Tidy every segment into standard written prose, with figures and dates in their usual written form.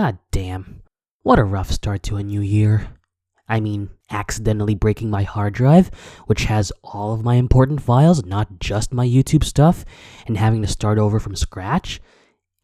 God damn. What a rough start to a new year. I mean, accidentally breaking my hard drive, which has all of my important files, not just my YouTube stuff, and having to start over from scratch.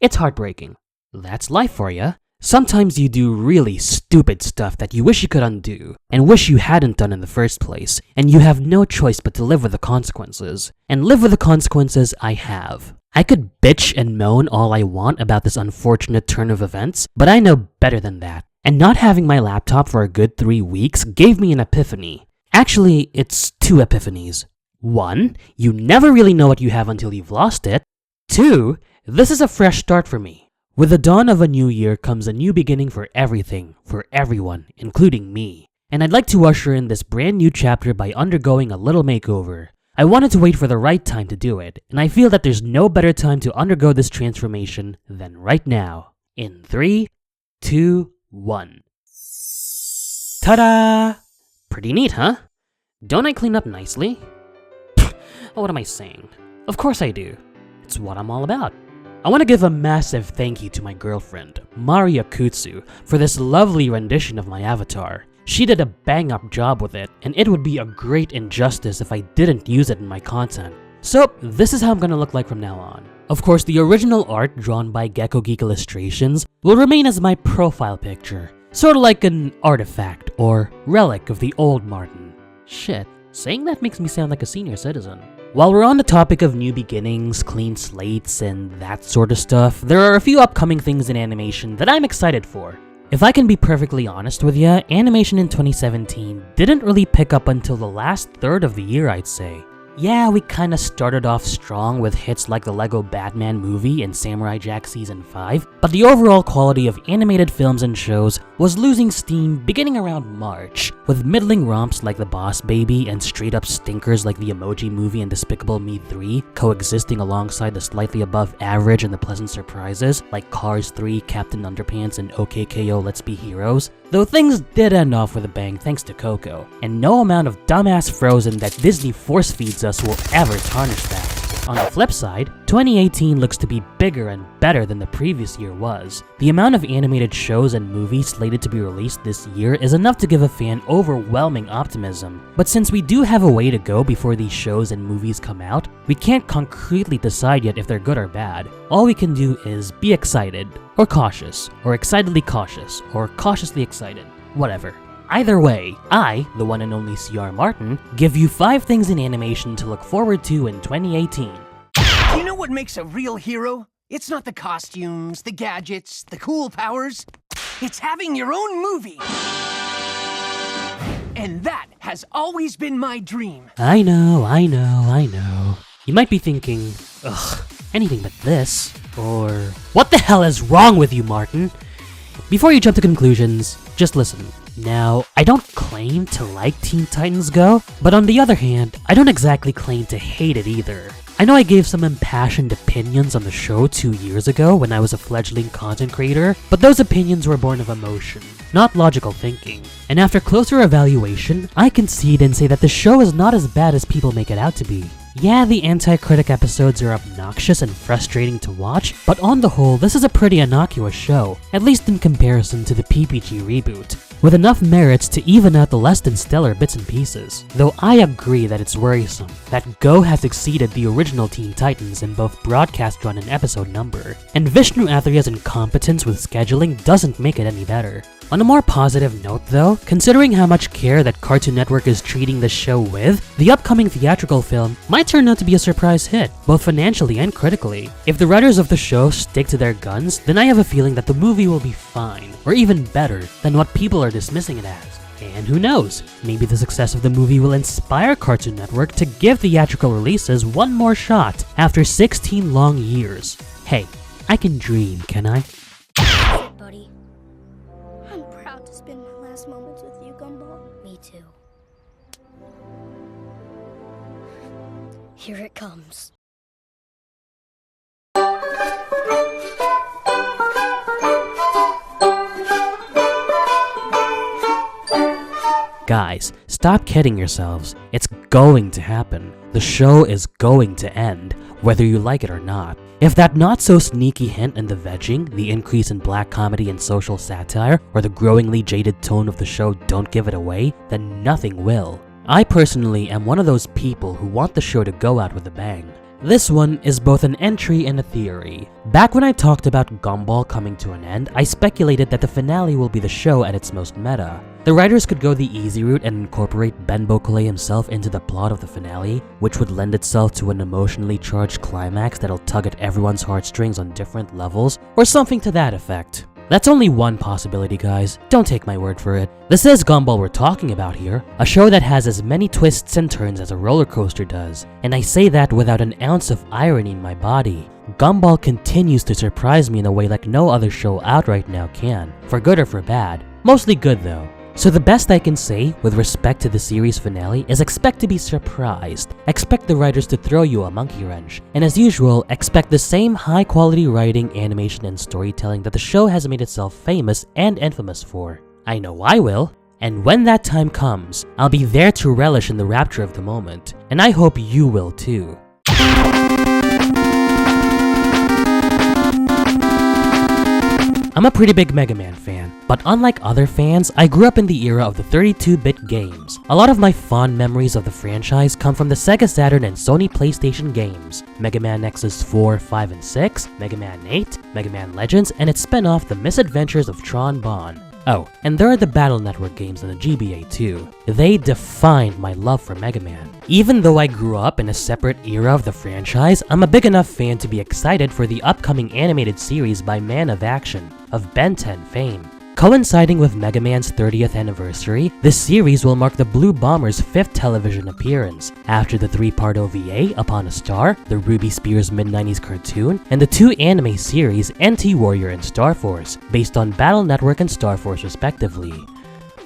It's heartbreaking. That's life for ya. Sometimes you do really stupid stuff that you wish you could undo, and wish you hadn't done in the first place, and you have no choice but to live with the consequences. And live with the consequences I have. I could bitch and moan all I want about this unfortunate turn of events, but I know better than that. And not having my laptop for a good 3 weeks gave me an epiphany. Actually, it's 2 epiphanies. 1, you never really know what you have until you've lost it. 2, this is a fresh start for me. With the dawn of a new year comes a new beginning for everything, for everyone, including me. And I'd like to usher in this brand new chapter by undergoing a little makeover. I wanted to wait for the right time to do it, and I feel that there's no better time to undergo this transformation than right now. In 3, 2, 1. Ta-da! Pretty neat, huh? Don't I clean up nicely? What am I saying? Of course I do. It's what I'm all about. I want to give a massive thank you to my girlfriend, Maria Kutsu, for this lovely rendition of my avatar. She did a bang-up job with it, and it would be a great injustice if I didn't use it in my content. So, this is how I'm gonna look like from now on. Of course, the original art drawn by Gecko Geek Illustrations will remain as my profile picture, sort of like an artifact or relic of the old Martin. Shit, saying that makes me sound like a senior citizen. While we're on the topic of new beginnings, clean slates, and that sort of stuff, there are a few upcoming things in animation that I'm excited for. If I can be perfectly honest with ya, animation in 2017 didn't really pick up until the last third of the year, I'd say. Yeah, we kinda started off strong with hits like the Lego Batman movie and Samurai Jack Season 5, but the overall quality of animated films and shows was losing steam beginning around March, with middling romps like The Boss Baby and straight-up stinkers like the Emoji Movie and Despicable Me 3 coexisting alongside the slightly above average and the pleasant surprises like Cars 3, Captain Underpants, and OKKO Let's Be Heroes. Though things did end off with a bang thanks to Coco, and no amount of dumbass Frozen that Disney force feeds us will ever tarnish that. On the flip side, 2018 looks to be bigger and better than the previous year was. The amount of animated shows and movies slated to be released this year is enough to give a fan overwhelming optimism. But since we do have a way to go before these shows and movies come out, we can't concretely decide yet if they're good or bad. All we can do is be excited, or cautious, or excitedly cautious, or cautiously excited, whatever. Either way, I, the one and only CR Martin, give you 5 things in animation to look forward to in 2018. You know what makes a real hero? It's not the costumes, the gadgets, the cool powers. It's having your own movie. And that has always been my dream. I know. You might be thinking, ugh, anything but this, or what the hell is wrong with you, Martin? Before you jump to conclusions, just listen. Now, I don't claim to like Teen Titans Go, but on the other hand, I don't exactly claim to hate it either. I know I gave some impassioned opinions on the show 2 years ago when I was a fledgling content creator, but those opinions were born of emotion, not logical thinking. And after closer evaluation, I concede and say that the show is not as bad as people make it out to be. Yeah, the anti-critic episodes are obnoxious and frustrating to watch, but on the whole, this is a pretty innocuous show, at least in comparison to the PPG reboot, with enough merits to even out the less than stellar bits and pieces. Though I agree that it's worrisome that Go has exceeded the original Teen Titans in both broadcast run and episode number, and Vishnu Athreya's incompetence with scheduling doesn't make it any better. On a more positive note though, considering how much care that Cartoon Network is treating the show with, the upcoming theatrical film might turn out to be a surprise hit, both financially and critically. If the writers of the show stick to their guns, then I have a feeling that the movie will be fine, or even better than what people are dismissing it as. And who knows, maybe the success of the movie will inspire Cartoon Network to give theatrical releases one more shot after 16 long years. Hey, I can dream, can I? Buddy. I'm proud to spend my last moments with you, Gumball. Me too. Here it comes. Guys, stop kidding yourselves. It's going to happen. The show is going to end, whether you like it or not. If that not-so-sneaky hint in the vegging, the increase in black comedy and social satire, or the growingly jaded tone of the show don't give it away, then nothing will. I personally am one of those people who want the show to go out with a bang. This one is both an entry and a theory. Back when I talked about Gumball coming to an end, I speculated that the finale will be the show at its most meta. The writers could go the easy route and incorporate Ben Bocale himself into the plot of the finale, which would lend itself to an emotionally charged climax that'll tug at everyone's heartstrings on different levels, or something to that effect. That's only one possibility, guys. Don't take my word for it. This is Gumball we're talking about here, a show that has as many twists and turns as a roller coaster does, and I say that without an ounce of irony in my body. Gumball continues to surprise me in a way like no other show out right now can, for good or for bad. Mostly good though. So the best I can say with respect to the series finale is expect to be surprised, expect the writers to throw you a monkey wrench, and as usual, expect the same high quality writing, animation, and storytelling that the show has made itself famous and infamous for. I know I will, and when that time comes, I'll be there to relish in the rapture of the moment, and I hope you will too. I'm a pretty big Mega Man fan, but unlike other fans, I grew up in the era of the 32-bit games. A lot of my fond memories of the franchise come from the Sega Saturn and Sony PlayStation games. Mega Man Nexus 4, 5, and 6, Mega Man 8, Mega Man Legends, and its spin-off The Misadventures of Tron Bonne. Oh, and there are the Battle Network games in the GBA too. They defined my love for Mega Man. Even though I grew up in a separate era of the franchise, I'm a big enough fan to be excited for the upcoming animated series by Man of Action, of Ben 10 fame. Coinciding with Mega Man's 30th anniversary, this series will mark the Blue Bomber's 5th television appearance, after the 3-part OVA, Upon a Star, the Ruby Spears mid-90s cartoon, and the 2 anime series, NT Warrior and Star Force, based on Battle Network and Star Force respectively.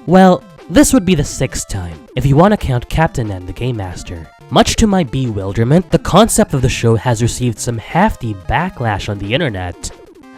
Well, this would be the 6th time, if you want to count Captain N the Game Master. Much to my bewilderment, the concept of the show has received some hefty backlash on the internet.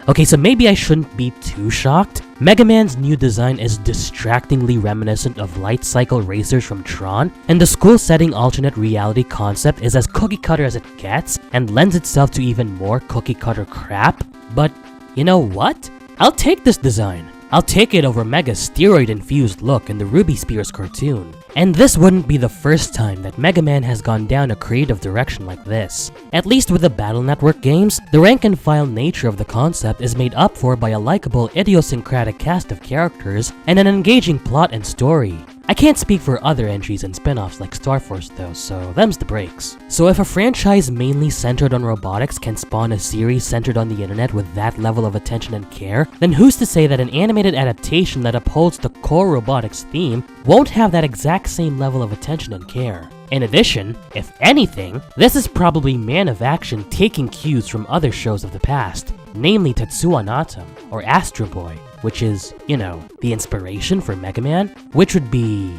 Okay, so maybe I shouldn't be too shocked. Mega Man's new design is distractingly reminiscent of light cycle racers from Tron, and the school-setting alternate reality concept is as cookie-cutter as it gets, and lends itself to even more cookie-cutter crap. But, you know what? I'll take this design. I'll take it over Mega's steroid-infused look in the Ruby Spears cartoon. And this wouldn't be the first time that Mega Man has gone down a creative direction like this. At least with the Battle Network games, the rank-and-file nature of the concept is made up for by a likable, idiosyncratic cast of characters and an engaging plot and story. I can't speak for other entries and spin-offs like Star Force though, so them's the breaks. So if a franchise mainly centered on robotics can spawn a series centered on the internet with that level of attention and care, then who's to say that an animated adaptation that upholds the core robotics theme won't have that exact same level of attention and care? In addition, if anything, this is probably Man of Action taking cues from other shows of the past, namely Tetsuo Natom or Astro Boy, which is, you know, the inspiration for Mega Man, which would be,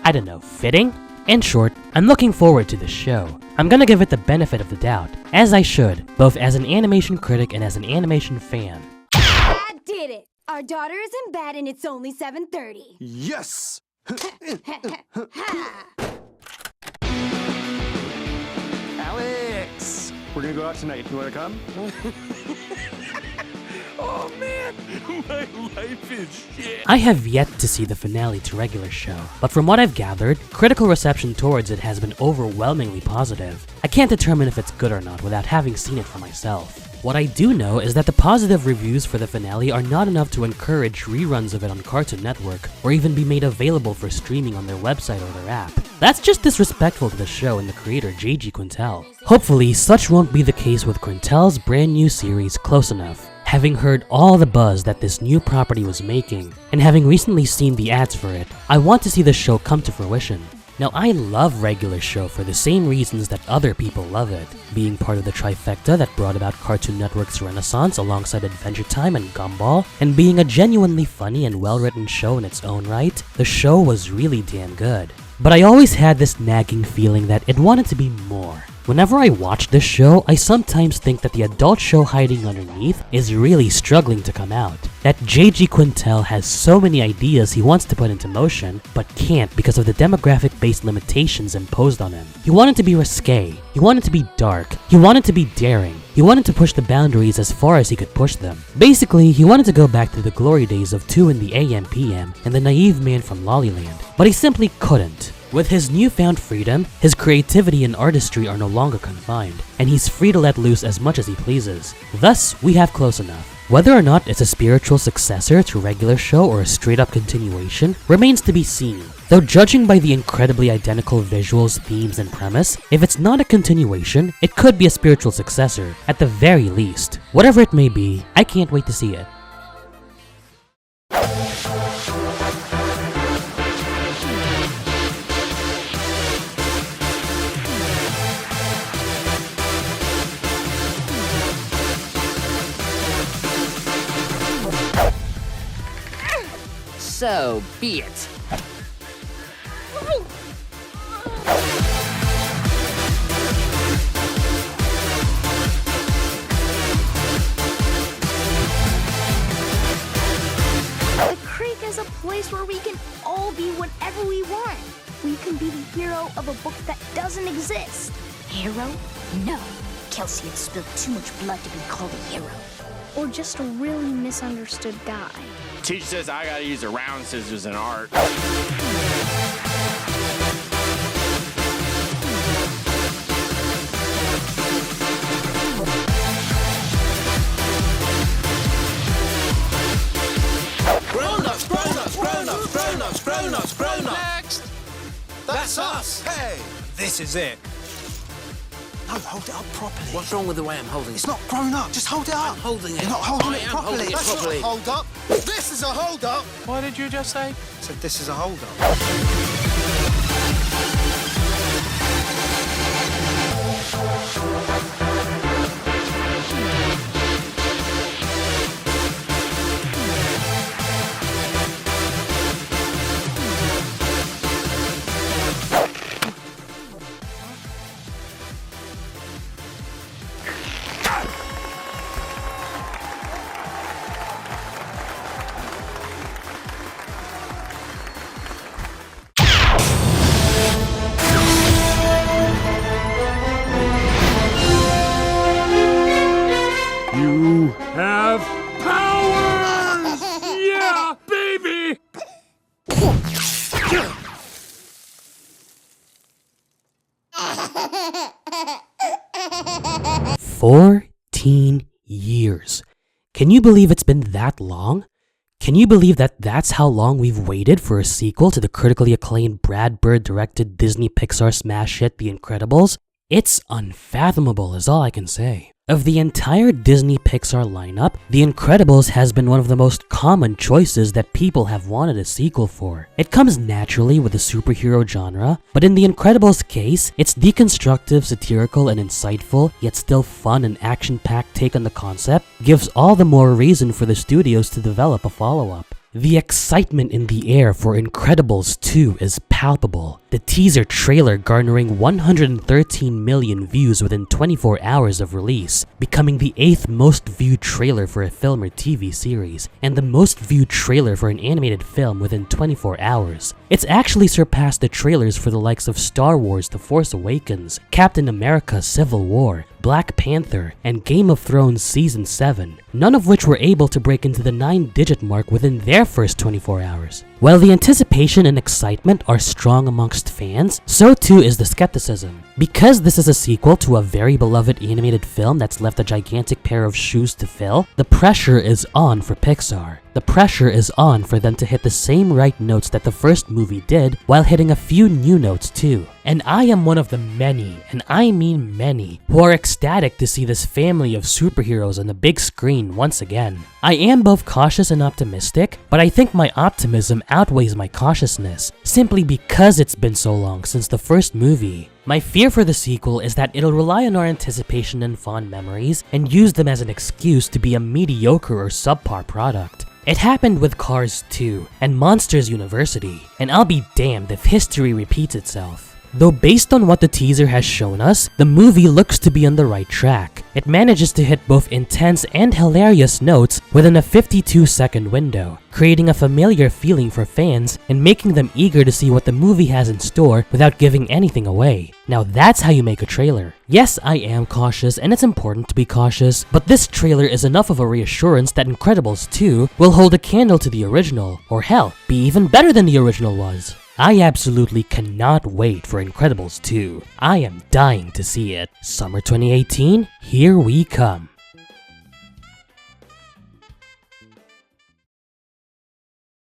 I don't know, fitting? In short, I'm looking forward to this show. I'm gonna give it the benefit of the doubt, as I should, both as an animation critic and as an animation fan. Dad did it! Our daughter is in bed and it's only 7:30. Yes! Alex! We're gonna go out tonight. You wanna come? Oh man, my life is shit. I have yet to see the finale to regular show, but from what I've gathered, critical reception towards it has been overwhelmingly positive. I can't determine if it's good or not without having seen it for myself. What I do know is that the positive reviews for the finale are not enough to encourage reruns of it on Cartoon Network, or even be made available for streaming on their website or their app. That's just disrespectful to the show and the creator JG Quintel. Hopefully, such won't be the case with Quintel's brand new series, Close Enough. Having heard all the buzz that this new property was making, and having recently seen the ads for it, I want to see the show come to fruition. Now, I love regular show for the same reasons that other people love it, being part of the trifecta that brought about Cartoon Network's renaissance alongside Adventure Time and Gumball, and being a genuinely funny and well-written show in its own right. The show was really damn good. But I always had this nagging feeling that it wanted to be more. Whenever I watch this show, I sometimes think that the adult show hiding underneath is really struggling to come out. That JG Quintel has so many ideas he wants to put into motion, but can't because of the demographic-based limitations imposed on him. He wanted to be risque, he wanted to be dark, he wanted to be daring, he wanted to push the boundaries as far as he could push them. Basically, he wanted to go back to the glory days of 2 in the AM PM and the naive man from Lollyland, but he simply couldn't. With his newfound freedom, his creativity and artistry are no longer confined, and he's free to let loose as much as he pleases. Thus, we have Close Enough. Whether or not it's a spiritual successor to regular show or a straight-up continuation remains to be seen. Though judging by the incredibly identical visuals, themes, and premise, if it's not a continuation, it could be a spiritual successor, at the very least. Whatever it may be, I can't wait to see it. So be it. The creek is a place where we can all be whatever we want. We can be the hero of a book that doesn't exist. Hero? No. Kelsey had spilled too much blood to be called a hero. Or just a really misunderstood guy. Teacher says I gotta use the round scissors in art. Grown-ups, grown-ups, grown-ups, grown-ups, grown-ups, grown-ups. Next! That's us! Hey! This is it. No, hold it up properly. What's wrong with the way I'm holding it? It's not grown up. Just hold it up. I'm holding it. You're not holding I it am properly. holding it That's properly. not a hold up. This is a hold up. What did you just say? I said this is a hold up. You have powers! Yeah, baby! 14 years. Can you believe it's been that long? Can you believe that that's how long we've waited for a sequel to the critically acclaimed Brad Bird directed Disney Pixar smash hit The Incredibles? It's unfathomable is all I can say. Of the entire Disney Pixar lineup, The Incredibles has been one of the most common choices that people have wanted a sequel for. It comes naturally with the superhero genre, but in The Incredibles' case, its deconstructive, satirical, and insightful, yet still fun and action-packed take on the concept gives all the more reason for the studios to develop a follow-up. The excitement in the air for Incredibles 2 is palpable. The teaser trailer garnering 113 million views within 24 hours of release, becoming the 8th most viewed trailer for a film or TV series, and the most viewed trailer for an animated film within 24 hours. It's actually surpassed the trailers for the likes of Star Wars: The Force Awakens, Captain America: Civil War, Black Panther, and Game of Thrones Season 7, none of which were able to break into the 9-digit mark within their first 24 hours. While the anticipation and excitement are strong amongst fans, so too is the skepticism. Because this is a sequel to a very beloved animated film that's left a gigantic pair of shoes to fill, the pressure is on for Pixar. The pressure is on for them to hit the same right notes that the first movie did, while hitting a few new notes too. And I am one of the many, and I mean many, who are ecstatic to see this family of superheroes on the big screen once again. I am both cautious and optimistic, but I think my optimism outweighs my cautiousness, simply because it's been so long since the first movie. My fear for the sequel is that it'll rely on our anticipation and fond memories and use them as an excuse to be a mediocre or subpar product. It happened with Cars 2 and Monsters University, and I'll be damned if history repeats itself. Though based on what the teaser has shown us, the movie looks to be on the right track. It manages to hit both intense and hilarious notes within a 52-second window, creating a familiar feeling for fans and making them eager to see what the movie has in store without giving anything away. Now that's how you make a trailer. Yes, I am cautious, and it's important to be cautious, but this trailer is enough of a reassurance that Incredibles 2 will hold a candle to the original, or hell, be even better than the original was. I absolutely cannot wait for Incredibles 2. I am dying to see it. Summer 2018, here we come.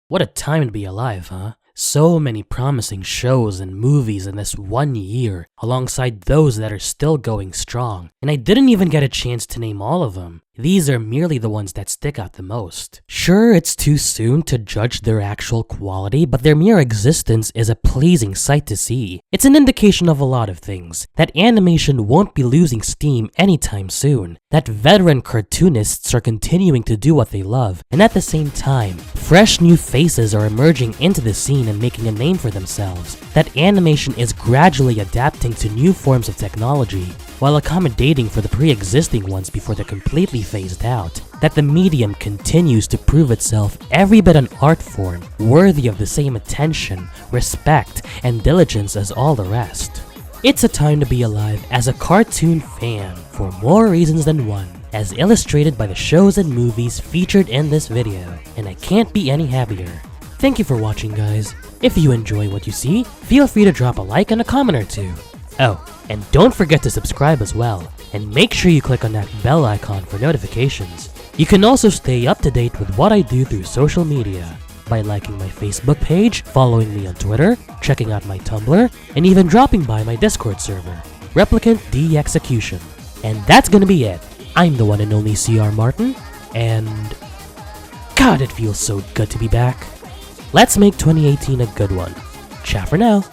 What a time to be alive, huh? So many promising shows and movies in this one year, alongside those that are still going strong, and I didn't even get a chance to name all of them. These are merely the ones that stick out the most. Sure, it's too soon to judge their actual quality, but their mere existence is a pleasing sight to see. It's an indication of a lot of things. That animation won't be losing steam anytime soon. That veteran cartoonists are continuing to do what they love, and at the same time, fresh new faces are emerging into the scene and making a name for themselves. That animation is gradually adapting to new forms of technology, while accommodating for the pre-existing ones before they're completely phased out. That the medium continues to prove itself every bit an art form, worthy of the same attention, respect, and diligence as all the rest. It's a time to be alive as a cartoon fan, for more reasons than one, as illustrated by the shows and movies featured in this video, and I can't be any happier. Thank you for watching, guys. If you enjoy what you see, feel free to drop a like and a comment or two. Oh, and don't forget to subscribe as well, and make sure you click on that bell icon for notifications. You can also stay up to date with what I do through social media, by liking my Facebook page, following me on Twitter, checking out my Tumblr, and even dropping by my Discord server, Replicant D Execution. And that's gonna be it. I'm the one and only CR Martin, and God, it feels so good to be back. Let's make 2018 a good one. Ciao for now.